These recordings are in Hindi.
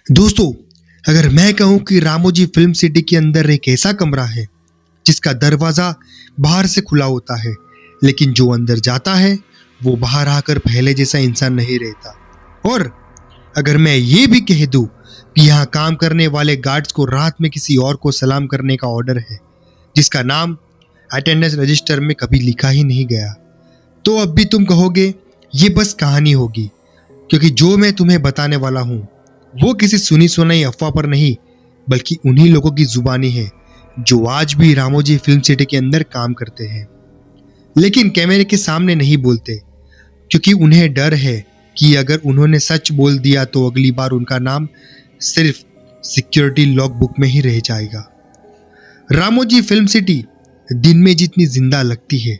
दोस्तों, अगर मैं कहूं कि रामोजी फिल्म सिटी के अंदर एक ऐसा कमरा है जिसका दरवाजा बाहर से खुला होता है, लेकिन जो अंदर जाता है वो बाहर आकर पहले जैसा इंसान नहीं रहता। और अगर मैं ये भी कह दूं कि यहाँ काम करने वाले गार्ड्स को रात में किसी और को सलाम करने का ऑर्डर है जिसका नाम अटेंडेंस रजिस्टर में कभी लिखा ही नहीं गया, तो अब भी तुम कहोगे ये बस कहानी होगी, क्योंकि जो मैं तुम्हें बताने वाला हूँ वो किसी सुनी सुनाई अफवाह पर नहीं बल्कि उन्हीं लोगों की जुबानी है जो आज भी रामोजी फिल्म सिटी के अंदर काम करते हैं, लेकिन कैमरे के सामने नहीं बोलते, क्योंकि उन्हें डर है कि अगर उन्होंने सच बोल दिया तो अगली बार उनका नाम सिर्फ सिक्योरिटी लॉग बुक में ही रह जाएगा। रामोजी फिल्म सिटी दिन में जितनी जिंदा लगती है,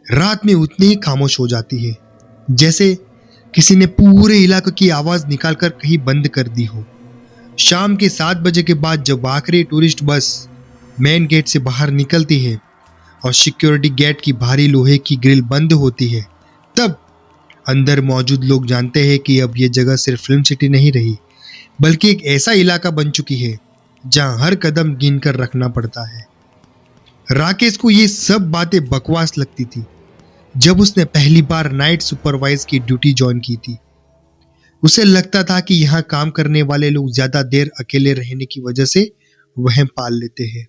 रात में उतनी ही खामोश हो जाती है, जैसे किसी ने पूरे इलाके की आवाज निकालकर कहीं बंद कर दी हो। शाम के 7 बजे के बाद जब आखिरी टूरिस्ट बस मेन गेट से बाहर निकलती है और सिक्योरिटी गेट की भारी लोहे की ग्रिल बंद होती है, तब अंदर मौजूद लोग जानते हैं कि अब ये जगह सिर्फ फिल्म सिटी नहीं रही बल्कि एक ऐसा इलाका बन चुकी है जहां हर कदम गिन कर रखना पड़ता है। राकेश को ये सब बातें बकवास लगती थी जब उसने पहली बार नाइट सुपरवाइज की ड्यूटी ज्वाइन की थी। उसे लगता था कि यहाँ काम करने वाले लोग ज्यादा देर अकेले रहने की वजह से वहम पाल लेते हैं।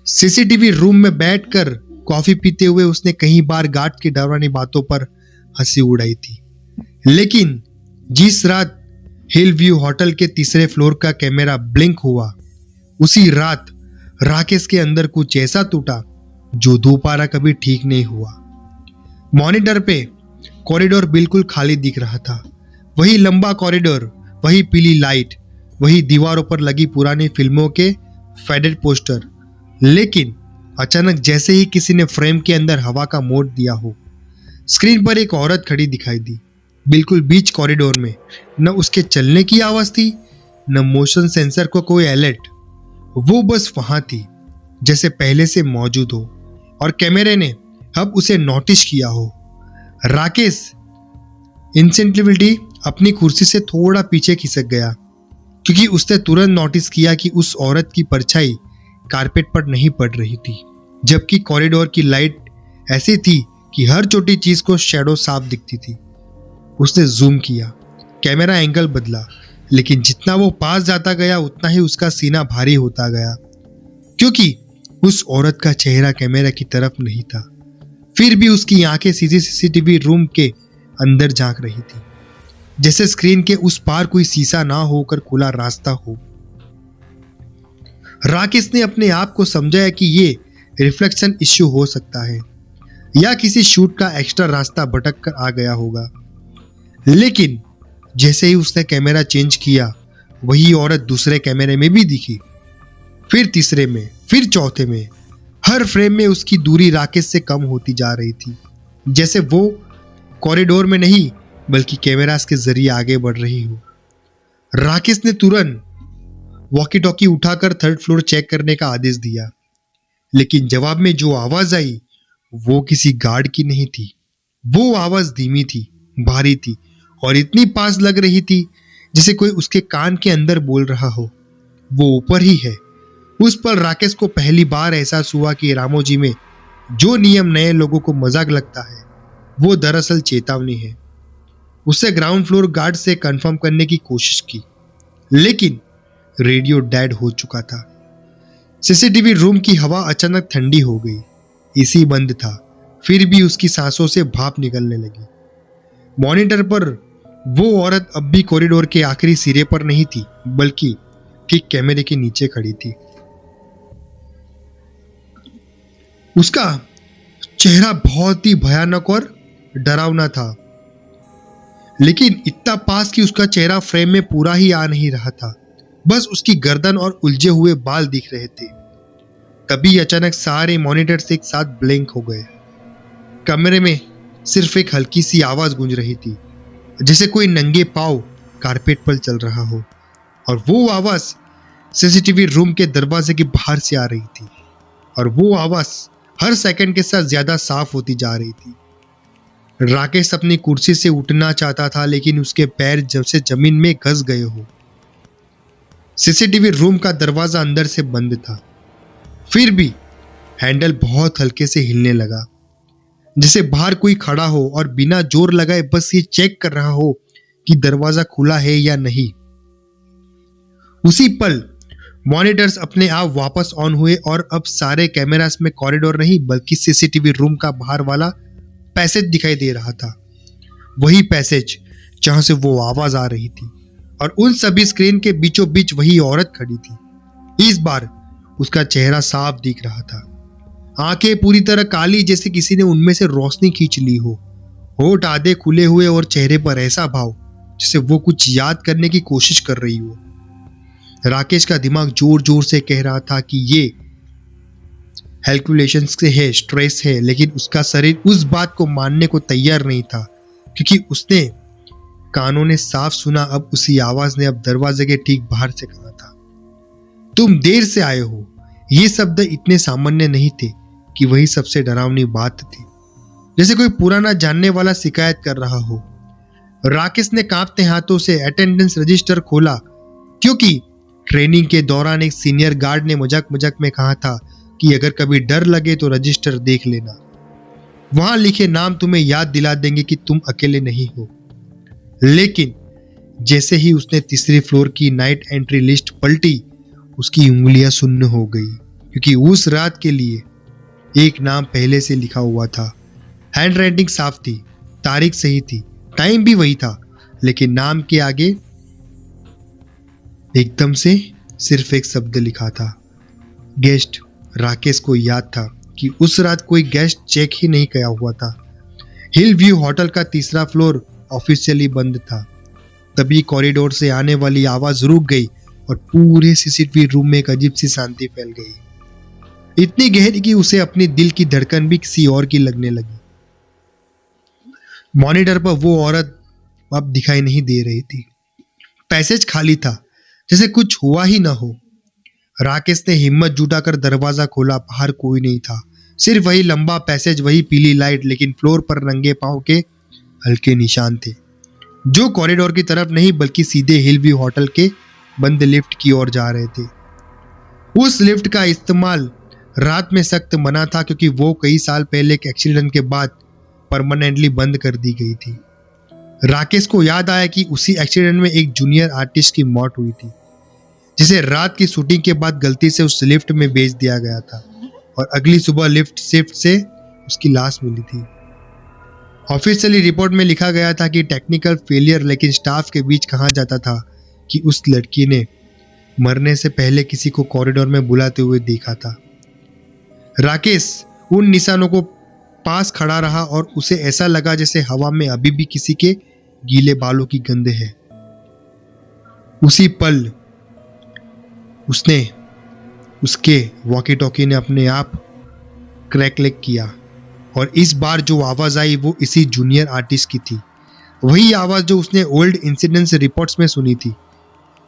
सीसीटीवी रूम में बैठकर कॉफी पीते हुए उसने कई बार गार्ड की डरावनी बातों पर हंसी उड़ाई थी, लेकिन जिस रात हिल व्यू होटल के तीसरे फ्लोर का कैमरा ब्लिंक हुआ, उसी रात राकेश के अंदर कुछ ऐसा टूटा जो दोबारा कभी ठीक नहीं हुआ। मॉनिटर पे कॉरिडोर बिल्कुल खाली दिख रहा था, वही लंबा कॉरिडोर, वही पीली लाइट, वही दीवारों पर लगी पुरानी फिल्मों के फेडेड पोस्टर, लेकिन अचानक जैसे ही किसी ने फ्रेम के अंदर हवा का मोड़ दिया हो, स्क्रीन पर एक औरत खड़ी दिखाई दी, बिल्कुल बीच कॉरिडोर में। न उसके चलने की आवाज थी, न मोशन सेंसर को कोई अलर्ट, वो बस वहां थी जैसे पहले से मौजूद हो और कैमरे ने अब उसे नोटिस किया हो। राकेश इंस्टेंटिवली अपनी कुर्सी से थोड़ा पीछे खिसक गया, क्योंकि उसने तुरंत नोटिस किया कि उस औरत की परछाई कारपेट पर नहीं पड़ रही थी, जबकि कॉरिडोर की लाइट ऐसी थी कि हर छोटी चीज को शैडो साफ दिखती थी। उसने जूम किया, कैमरा एंगल बदला, लेकिन जितना वो पास जाता गया उतना ही उसका सीना भारी होता गया, क्योंकि उस औरत का चेहरा कैमरा की तरफ नहीं था। फिर भी उसकी आंखें सीधी सीसीटीवी रूम के अंदर झांक रही थी, जैसे स्क्रीन के उस पार कोई शीशा ना होकर खुला रास्ता हो। राकेश ने अपने आप को समझाया कि ये रिफ्लेक्शन इश्यू हो सकता है या किसी शूट का एक्स्ट्रा रास्ता भटक कर आ गया होगा, लेकिन जैसे ही उसने कैमरा चेंज किया, वही औरत दूसरे कैमरे में भी दिखी, फिर तीसरे में, फिर चौथे में। हर फ्रेम में उसकी दूरी राकेश से कम होती जा रही थी, जैसे वो कॉरिडोर में नहीं बल्कि कैमरास के जरिए आगे बढ़ रही हो। राकेश ने तुरंत वॉकी टॉकी उठाकर 3rd फ्लोर चेक करने का आदेश दिया, लेकिन जवाब में जो आवाज आई वो किसी गार्ड की नहीं थी। वो आवाज धीमी थी, भारी थी और इतनी पास लग रही थी जैसे कोई उसके कान के अंदर बोल रहा हो, वो ऊपर ही है। उस पर राकेश को पहली बार एहसास हुआ कि रामोजी में जो नियम नए लोगों को मजाक लगता है वो दरअसल चेतावनी है। उसने ग्राउंड फ्लोर गार्ड से कंफर्म करने की कोशिश की, लेकिन रेडियो डेड हो चुका था। सीसीटीवी रूम की हवा अचानक ठंडी हो गई, एसी बंद था, फिर भी उसकी सांसों से भाप निकलने लगी। मॉनिटर पर वो औरत अब भी कॉरिडोर के आखिरी सिरे पर नहीं थी बल्कि ठीक कैमरे के नीचे खड़ी थी। उसका चेहरा बहुत ही भयानक और डरावना था, लेकिन इतना पास कि उसका चेहरा फ्रेम में पूरा ही आ नहीं रहा था, बस उसकी गर्दन और उलझे हुए बाल दिख रहे थे। तभी अचानक सारे मॉनिटर्स एक साथ ब्लैंक हो गए। कमरे में सिर्फ एक हल्की सी आवाज गूंज रही थी, जैसे कोई नंगे पांव कारपेट पर चल रहा हो, और वो आवाज सीसीटीवी रूम के दरवाजे के बाहर से आ रही थी, और वो आवाज हर सेकंड के साथ ज्यादा साफ होती जा रही थी। राकेश अपनी कुर्सी से उठना चाहता था, लेकिन उसके पैर जब से जमीन में घस गए हो। सीसीटीवी रूम का दरवाजा अंदर से बंद था, फिर भी हैंडल बहुत हल्के से हिलने लगा, जैसे बाहर कोई खड़ा हो और बिना जोर लगाए बस ये चेक कर रहा हो कि दरवाजा खुला है या नहीं। उसी पल मॉनिटर्स अपने आप वापस ऑन हुए और अब सारे कैमरास में कॉरिडोर नहीं बल्कि सीसीटीवी रूम का बाहर वाला पैसेज दिखाई दे रहा था। वही पैसेज जहां से वो आवाज आ रही थी और उन सभी स्क्रीन के बीचों बीच वही औरत खड़ी थी। इस बार उसका चेहरा साफ दिख रहा था, आंखें पूरी तरह काली जैसे किसी ने उनमें से रोशनी खींच ली हो, होठ आधे खुले हुए और चेहरे पर ऐसा भाव जैसे वो कुछ याद करने की कोशिश कर रही हो। राकेश का दिमाग जोर जोर से कह रहा था कि ये कैलकुलेशंस से है, स्ट्रेस है, लेकिन उसका शरीर उस बात को मानने को तैयार नहीं था, क्योंकि उसने कानों ने साफ सुना अब उसी आवाज ने अब दरवाजे के ठीक बाहर से कहा था, तुम देर से आए हो। ये शब्द इतने सामान्य नहीं थे कि वही सबसे डरावनी बात थी, जैसे कोई पुराना जानने वाला शिकायत कर रहा हो। राकेश ने कांपते हाथों से अटेंडेंस रजिस्टर खोला, क्योंकि ट्रेनिंग के दौरान एक सीनियर गार्ड ने मजाक मजाक में कहा था कि अगर कभी डर लगे तो रजिस्टर देख लेना, वहां लिखे नाम तुम्हें याद दिला देंगे कि तुम अकेले नहीं हो। लेकिन जैसे ही उसने तीसरे फ्लोर की नाइट एंट्री लिस्ट पलटी, उसकी उंगलियां सुन्न हो गई, क्योंकि उस रात के लिए एक नाम पहले से लिखा हुआ था। हैंडराइटिंग साफ थी, तारीख सही थी, टाइम भी वही था, लेकिन नाम के आगे एकदम से सिर्फ एक शब्द लिखा था, गेस्ट। राकेश को याद था कि उस रात कोई गेस्ट चेक ही नहीं किया हुआ था। हिल व्यू होटल का तीसरा फ्लोर ऑफिशियली बंद था। तभी कॉरिडोर से आने वाली आवाज रुक गई और पूरे सीसीटीवी रूम में एक अजीब सी शांति फैल गई, इतनी गहरी कि उसे अपनी दिल की धड़कन भी किसी और की लगने लगी। मॉनिटर पर वो औरत अब दिखाई नहीं दे रही थी। पैसेज खाली था, जैसे कुछ हुआ ही ना हो। राकेश ने हिम्मत जुटाकर दरवाजा खोला। बाहर कोई नहीं था, सिर्फ वही लंबा पैसेज, वही पीली लाइट, लेकिन फ्लोर पर नंगे पांव के हल्के निशान थे, जो कॉरिडोर की तरफ नहीं बल्कि सीधे हिल व्यू होटल के बंद लिफ्ट की ओर जा रहे थे। उस लिफ्ट का इस्तेमाल रात में सख्त मना था, क्योंकि वो कई साल पहले एक एक्सीडेंट के बाद परमानेंटली बंद कर दी गई थी। राकेश को याद आया कि उसी एक्सीडेंट में एक जूनियर आर्टिस्ट की मौत हुई थी, जिसे रात की शूटिंग के बाद गलती से उस लिफ्ट में भेज दिया गया था और अगली सुबह लिफ्ट शिफ्ट से उसकी लाश मिली थी। ऑफिशियली रिपोर्ट में लिखा गया था कि टेक्निकल फेलियर, लेकिन स्टाफ के बीच कहा जाता था कि उस लड़की ने मरने से पहले किसी को कॉरिडोर में बुलाते हुए देखा था। राकेश उन निशानों को पास खड़ा रहा और उसे ऐसा लगा जैसे हवा में अभी भी किसी के गीले बालों की गंध है। उसी पल उसके वॉकी टॉकी ने अपने आप क्रैकलेक किया और इस बार जो आवाज आई वो इसी जूनियर आर्टिस्ट की थी, वही आवाज जो उसने ओल्ड इंसिडेंट्स रिपोर्ट्स में सुनी थी।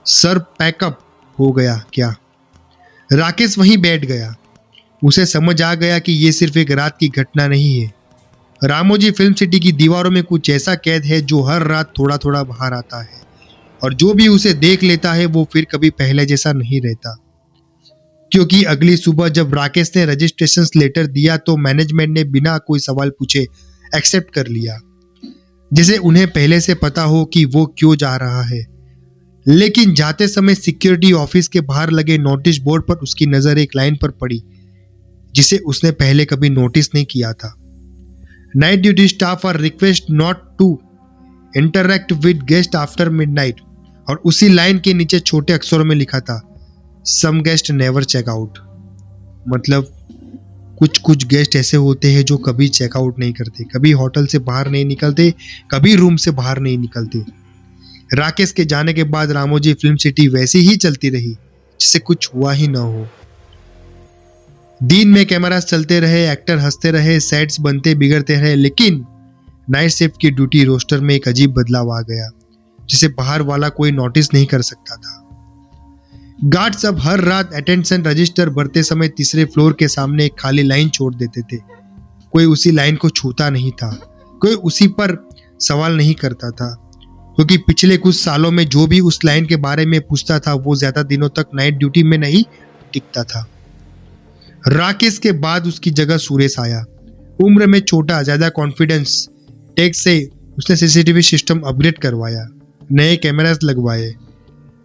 सर पैकअप हो गया क्या? राकेश वहीं बैठ गया। उसे समझ आ गया कि ये सिर्फ एक रात की घटना नहीं है। रामोजी फिल्म सिटी की दीवारों में कुछ ऐसा कैद है जो हर रात थोड़ा थोड़ा बाहर आता है, और जो भी उसे देख लेता है वो फिर कभी पहले जैसा नहीं रहता। क्योंकि अगली सुबह जब राकेश ने रजिस्ट्रेशन लेटर दिया तो मैनेजमेंट ने बिना कोई सवाल पूछे एक्सेप्ट कर लिया, जैसे उन्हें पहले से पता हो कि वो क्यों जा रहा है। लेकिन जाते समय सिक्योरिटी ऑफिस के बाहर लगे नोटिस बोर्ड पर उसकी नजर एक लाइन पर पड़ी जिसे उसने पहले कभी नोटिस नहीं किया था। Night duty staff are request not to interact with guest after midnight, और उसी लाइन के नीचे छोटे अक्षरों में लिखा था some guest never check out. मतलब कुछ गेस्ट ऐसे होते हैं जो कभी चेकआउट नहीं करते, कभी होटल से बाहर नहीं निकलते, कभी रूम से बाहर नहीं निकलते। राकेश के जाने के बाद रामोजी फिल्म सिटी वैसी ही चलती रही जिससे कुछ हुआ ही ना हो। दिन में कैमरास चलते रहे, एक्टर हंसते रहे, सेट्स बनते बिगड़ते रहे, लेकिन नाइट शिफ्ट की ड्यूटी रोस्टर में एक अजीब बदलाव आ गया जिसे बाहर वाला कोई नोटिस नहीं कर सकता था। गार्ड्स अब हर रात अटेंशन रजिस्टर भरते समय तीसरे फ्लोर के सामने एक खाली लाइन छोड़ देते थे। कोई उसी लाइन को छूता नहीं था, कोई उसी पर सवाल नहीं करता था, क्योंकि पिछले कुछ सालों में जो भी उस लाइन के बारे में पूछता था वो ज्यादा दिनों तक नाइट ड्यूटी में नहीं टिकता था। राकेश के बाद उसकी जगह सुरेश आया। उम्र में छोटा, ज्यादा कॉन्फिडेंस। टेक से उसने सीसीटीवी सिस्टम अपग्रेड करवाया, नए कैमरास लगवाए,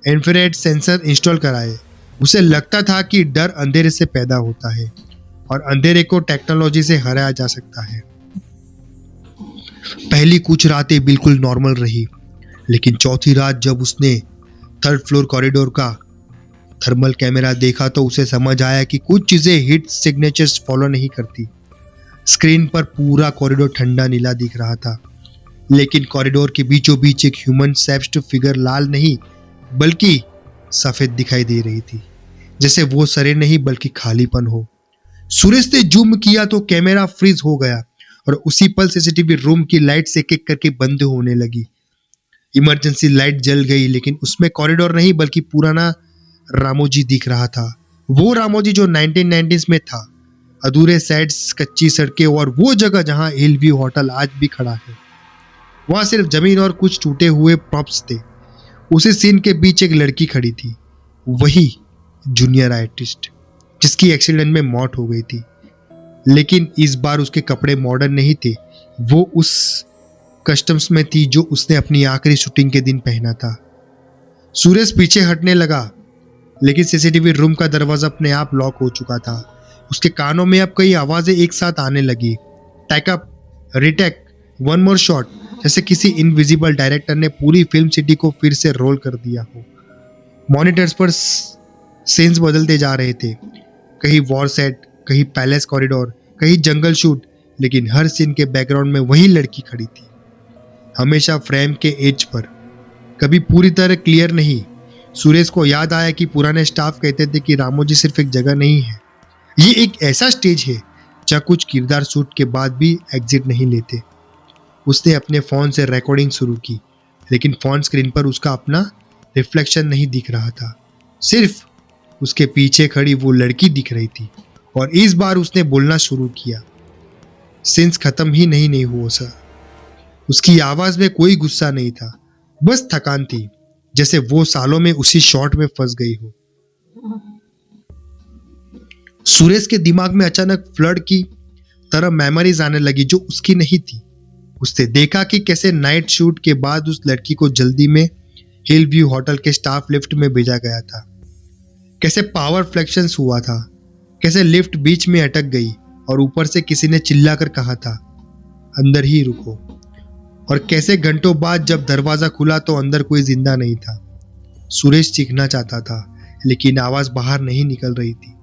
इंफ्रारेड सेंसर इंस्टॉल कराए। उसे लगता था कि डर अंधेरे से पैदा होता है और अंधेरे को टेक्नोलॉजी से हराया जा सकता है। पहली कुछ रातें बिल्कुल नॉर्मल रही, लेकिन चौथी रात जब उसने थर्ड फ्लोर कॉरिडोर का थर्मल कैमरा देखा तो उसे समझ आया कि कुछ चीजें हीट सिग्नेचर्स फॉलो नहीं करती। स्क्रीन पर पूरा कॉरिडोर ठंडा नीला दिख रहा था, लेकिन कॉरिडोर के बीचों बीच एक ह्यूमन शेप्ड फिगर लाल नहीं बल्कि सफेद दिखाई दे रही थी, जैसे वो शरीर नहीं बल्कि खालीपन हो। सुरेश ने जूम किया तो कैमरा फ्रीज हो गया और उसी पल सीसीटीवी रूम की लाइट्स एक एक करके बंद होने लगी। इमरजेंसी लाइट जल गई, लेकिन उसमें कॉरिडोर नहीं बल्कि पुराना रामोजी दिख रहा था। वो रामोजी जो 1990s में था। अधूरे सेट्स, कच्ची सड़कें और वो जगह जहां हिल व्यू होटल आज भी खड़ा है। वहां सिर्फ जमीन और कुछ टूटे हुए प्रॉप्स थे। उसी सीन के बीच एक लड़की खड़ी थी, वही जूनियर आर्टिस्ट जिसकी एक्सीडेंट में मौत हो गई थी। लेकिन इस बार उसके कपड़े मॉडर्न नहीं थे, वो उस कस्टम्स में थी जो उसने अपनी आखिरी शूटिंग के दिन पहना था। सुरेश पीछे हटने लगा, लेकिन सीसीटीवी रूम का दरवाजा अपने आप लॉक हो चुका था। उसके कानों में अब कई आवाजें एक साथ आने लगी। Take up, retake, one more shot, जैसे किसी इनविजिबल डायरेक्टर ने पूरी फिल्म सिटी को फिर से रोल कर दिया हो। मॉनिटर्स पर सीन्स बदलते जा रहे थे, कहीं वॉर सेट, कहीं पैलेस कॉरिडोर, कहीं जंगल शूट, लेकिन हर सीन के बैकग्राउंड में वही लड़की खड़ी थी, हमेशा फ्रेम के एज पर, कभी पूरी तरह क्लियर नहीं। सुरेश को याद आया कि पुराने स्टाफ कहते थे कि रामोजी सिर्फ एक जगह नहीं है, ये एक ऐसा स्टेज है जहाँ कुछ किरदार शूट के बाद भी एग्जिट नहीं लेते। उसने अपने फोन से रिकॉर्डिंग शुरू की, लेकिन फोन स्क्रीन पर उसका अपना रिफ्लेक्शन नहीं दिख रहा था, सिर्फ उसके पीछे खड़ी वो लड़की दिख रही थी। और इस बार उसने बोलना शुरू किया। सीन्स खत्म ही नहीं हुआ सर। उसकी आवाज में कोई गुस्सा नहीं था, बस थकान थी, जैसे वो सालों में उसी शॉट में फंस गई हो। सुरेश के दिमाग में अचानक फ्लड की तरह मेमोरीज आने लगी जो उसकी नहीं थी। उसने देखा कि कैसे नाइट शूट के बाद उस लड़की को जल्दी में हिल व्यू होटल के स्टाफ लिफ्ट में भेजा गया था, कैसे पावर फ्लैक्शंस हुआ था, कैसे लिफ्ट बीच में अटक गई और ऊपर से किसी ने चिल्लाकर कहा था अंदर ही रुको, और कैसे घंटों बाद जब दरवाजा खुला तो अंदर कोई जिंदा नहीं था। सुरेश चीखना चाहता था, लेकिन आवाज बाहर नहीं निकल रही थी।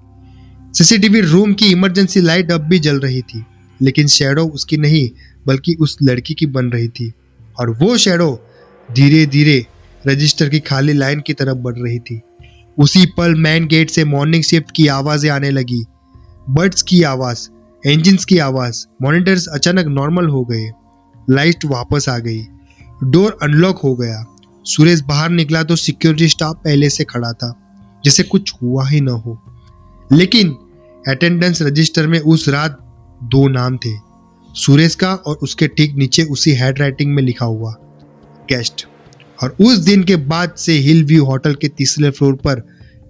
सीसीटीवी रूम की इमरजेंसी लाइट अब भी जल रही थी, लेकिन शैडो उसकी नहीं बल्कि उस लड़की की बन रही थी, और वो शैडो धीरे धीरे रजिस्टर की खाली लाइन की तरफ बढ़ रही थी। उसी पल मेन गेट से मॉर्निंग शिफ्ट की आवाजें आने लगी, बर्ड्स की आवाज, इंजिन्स की आवाज। मॉनिटर्स अचानक नॉर्मल हो गए, लाइट वापस आ गई, डोर अनलॉक हो गया। सुरेश बाहर निकला तो सिक्योरिटी स्टाफ पहले से खड़ा था, जैसे कुछ हुआ ही न हो। लेकिन अटेंडेंस रजिस्टर में उस रात 2 नाम थे, सुरेश का और उसके ठीक नीचे उसी हैंड राइटिंग में लिखा हुआ गेस्ट। और उस दिन के बाद से हिल व्यू होटल के तीसरे फ्लोर पर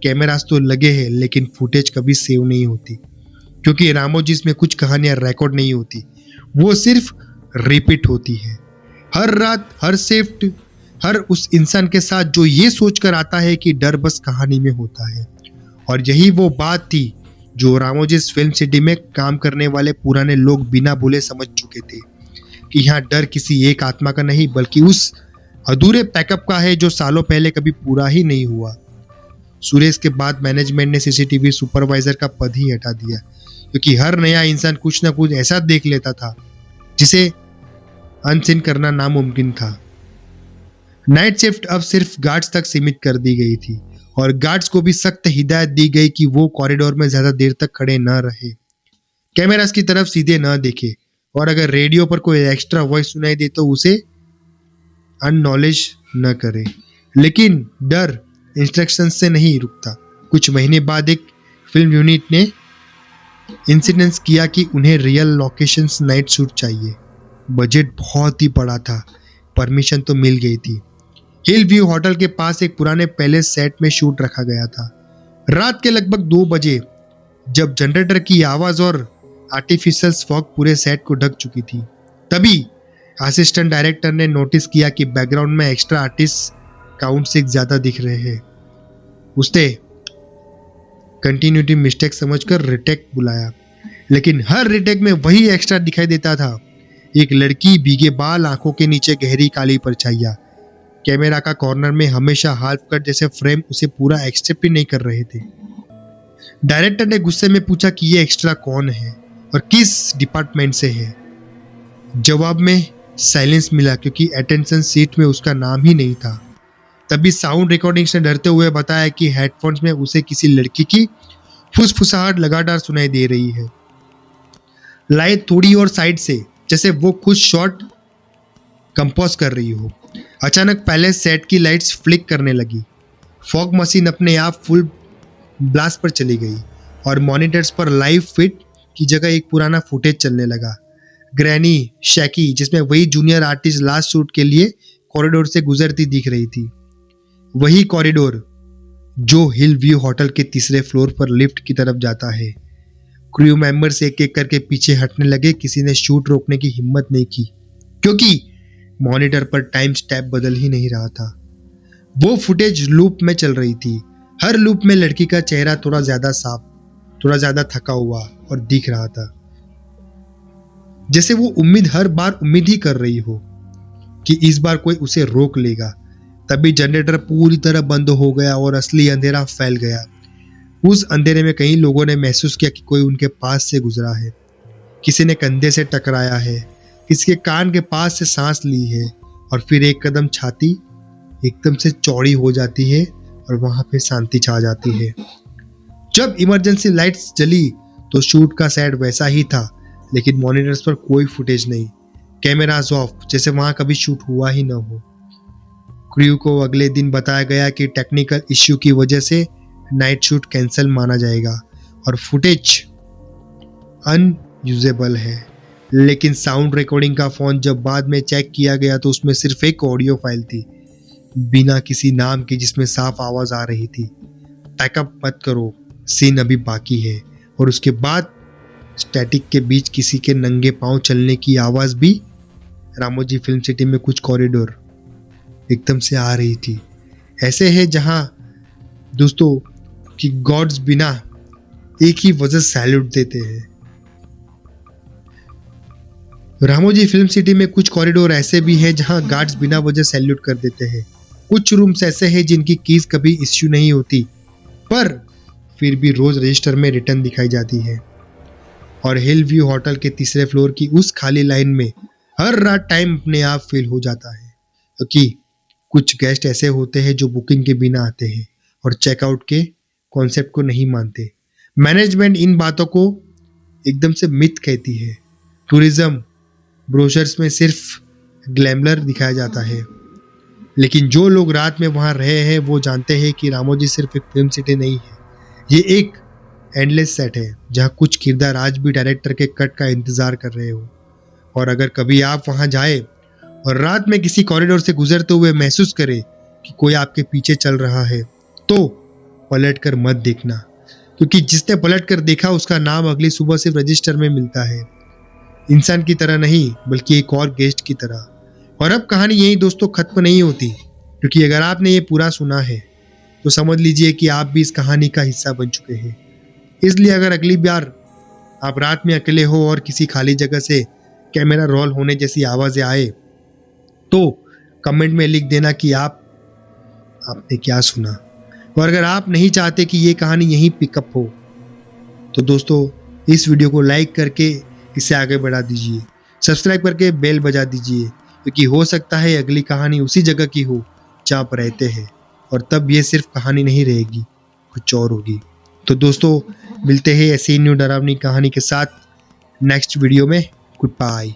कैमरास तो लगे हैं, लेकिन फुटेज कभी सेव नहीं होती, क्योंकि रामोजी में कुछ कहानियां रिकॉर्ड नहीं होती, वो सिर्फ रिपीट होती है। हर रात, हर शिफ्ट, हर उस इंसान के साथ जो ये सोचकर आता है कि डर बस कहानी में होता है। और यही वो बात थी जो रामोजी फिल्म सिटी में काम करने वाले पुराने लोग बिना बोले समझ चुके थे कि यहाँ डर किसी एक आत्मा का नहीं बल्कि उस अधूरे पैकअप का है जो सालों पहले कभी पूरा ही नहीं हुआ। सुरेश के बाद मैनेजमेंट ने सीसीटीवी सुपरवाइजर का पद ही हटा दिया, क्योंकि हर नया इंसान कुछ ना कुछ ऐसा देख लेता था जिसे अनसीन करना नामुमकिन था। नाइट शिफ्ट अब सिर्फ गार्ड्स तक सीमित कर दी गई थी, और गार्ड्स को भी सख्त हिदायत दी गई कि वो कॉरिडोर में ज्यादा देर तक खड़े न रहे, कैमरास की तरफ सीधे न देखे, और अगर रेडियो पर कोई एक्स्ट्रा वॉइस सुनाई दे तो उसे अननॉलेज न करे। लेकिन डर इंस्ट्रक्शन से नहीं रुकता। कुछ महीने बाद एक फिल्म यूनिट ने इंसिडेंस किया कि उन्हें रियल लोकेशंस नाइट शूट चाहिए। बजट बहुत ही बड़ा था, परमिशन तो मिल गई थी, हिल व्यू होटल के पास एक पुराने पैलेस सेट में शूट रखा गया था। रात के लगभग 2 बजे जब जनरेटर की आवाज और आर्टिफिशियल फॉग पूरे सेट को ढक चुकी थी, तभी असिस्टेंट डायरेक्टर ने नोटिस किया कि बैकग्राउंड में एक्स्ट्रा आर्टिस्ट काउंट से ज्यादा दिख रहे हैं। उसने कंटिन्यूटी मिस्टेक समझकर रिटेक बुलाया, लेकिन हर रिटेक में वही एक्स्ट्रा दिखाई देता था। एक लड़की, भीगे बाल, आंखों के नीचे गहरी काली परछाइयां। कैमरा का कॉर्नर में हमेशा हाफ कट जैसे फ्रेम उसे पूरा एक्सेप्ट ही नहीं कर रहे थे। डायरेक्टर ने गुस्से में पूछा कि ये एक्स्ट्रा कौन है और किस डिपार्टमेंट से है। जवाब में साइलेंस मिला क्योंकि अटेंशन सीट में उसका नाम ही नहीं था। तभी साउंड रिकॉर्डिंग्स ने डरते हुए बताया कि हेडफोन्स में उसे किसी लड़की की फुसफुसाहट लगातार सुनाई दे रही है। लाइट थोड़ी और साइड से, जैसे वो खुद शॉट कंपोज कर रही हो। अचानक पैलेस सेट की लाइट्स फ्लिक करने लगी। फॉग मशीन अपने आप फुल ब्लास्ट पर चली गई और मॉनिटर्स पर लाइव फिट की जगह एक पुराना फुटेज चलने लगा। ग्रैनी शैकी, जिसमें वही जूनियर आर्टिस्ट लास्ट शूट के लिए कॉरिडोर से गुजरती दिख रही थी। वही कॉरिडोर जो हिल व्यू होटल के तीसरे फ्लोर पर लिफ्ट की तरफ जाता है। क्रू मेंबर्स एक एक करके पीछे हटने लगे। किसी ने शूट रोकने की हिम्मत नहीं की क्योंकि मॉनिटर पर टाइम स्टैप बदल ही नहीं रहा था। वो फुटेज लूप में चल रही थी। हर लूप में लड़की का चेहरा थोड़ा ज्यादा साफ, थोड़ा ज्यादा थका हुआ और दिख रहा था, जैसे वो हर बार उम्मीद ही कर रही हो कि इस बार कोई उसे रोक लेगा। तभी जनरेटर पूरी तरह बंद हो गया और असली अंधेरा फैल गया। उस अंधेरे में कई लोगों ने महसूस किया कि कोई उनके पास से गुजरा है। किसी ने कंधे से टकराया है, किसी के कान के पास से सांस ली है और फिर एक कदम छाती एकदम से चौड़ी हो जाती है और वहां पे शांति छा जाती है। जब इमरजेंसी लाइट्स जली तो शूट का सेट वैसा ही था, लेकिन मॉनिटर्स पर कोई फुटेज नहीं, कैमरास ऑफ, जैसे वहां कभी शूट हुआ ही न हो। क्रू को अगले दिन बताया गया कि टेक्निकल इश्यू की वजह से नाइट शूट कैंसिल माना जाएगा और फुटेज अनयूजेबल है। लेकिन साउंड रिकॉर्डिंग का फोन जब बाद में चेक किया गया तो उसमें सिर्फ एक ऑडियो फाइल थी, बिना किसी नाम की, जिसमें साफ आवाज आ रही थी, पैकअप मत करो, सीन अभी बाकी है। और उसके बाद स्टैटिक के बीच किसी के नंगे पांव चलने की आवाज भी रामोजी फिल्म सिटी में कुछ कॉरिडोर एकदम से आ रही थी। ऐसे है जहां दोस्तों कि गॉड्स बिना एक ही वजह सैल्यूट देते हैं। रामोजी फिल्म सिटी में कुछ कॉरिडोर ऐसे भी हैं जहां गार्ड्स बिना वजह सैल्यूट कर देते हैं। कुछ रूम्स ऐसे हैं जिनकी कीज कभी इश्यू नहीं होती पर फिर भी रोज रजिस्टर में रिटर्न दिखाई जाती है। और हिल व्यू होटल के तीसरे फ्लोर की उस खाली लाइन में हर रात टाइम अपने आप फील हो जाता है, क्योंकि कुछ गेस्ट ऐसे होते हैं जो बुकिंग के बिना आते हैं और चेकआउट के कॉन्सेप्ट को नहीं मानते। मैनेजमेंट इन बातों को एकदम से मिथ कहती है। टूरिज्म ब्रोशर्स में सिर्फ ग्लैमर दिखाया जाता है, लेकिन जो लोग रात में वहां रहे हैं वो जानते हैं कि रामोजी सिर्फ एक फिल्म सिटी नहीं है, ये एक एंडलेस सेट है जहां कुछ किरदार आज भी डायरेक्टर के कट का इंतजार कर रहे हो। और अगर कभी आप वहां जाए और रात में किसी कॉरिडोर से गुजरते हुए महसूस करें कि कोई आपके पीछे चल रहा है तो पलट कर मत देखना, क्योंकि जिसने पलट कर देखा उसका नाम अगली सुबह सिर्फ रजिस्टर में मिलता है, इंसान की तरह नहीं बल्कि एक और गेस्ट की तरह। और अब कहानी यही दोस्तों खत्म नहीं होती, क्योंकि अगर आपने ये पूरा सुना है तो समझ लीजिए कि आप भी इस कहानी का हिस्सा बन चुके हैं। इसलिए अगर अगली बार आप रात में अकेले हो और किसी खाली जगह से कैमरा रोल होने जैसी आवाजें आए तो कमेंट में लिख देना कि आपने क्या सुना। और अगर आप नहीं चाहते कि ये कहानी यहीं पिकअप हो तो दोस्तों इस वीडियो को लाइक करके इसे आगे बढ़ा दीजिए, सब्सक्राइब करके बेल बजा दीजिए, क्योंकि हो सकता है अगली कहानी उसी जगह की हो जहाँ आप रहते हैं, और तब ये सिर्फ कहानी नहीं रहेगी, कुछ और होगी। तो दोस्तों मिलते हैं ऐसी न्यू डरावनी कहानी के साथ नेक्स्ट वीडियो में। Good bye.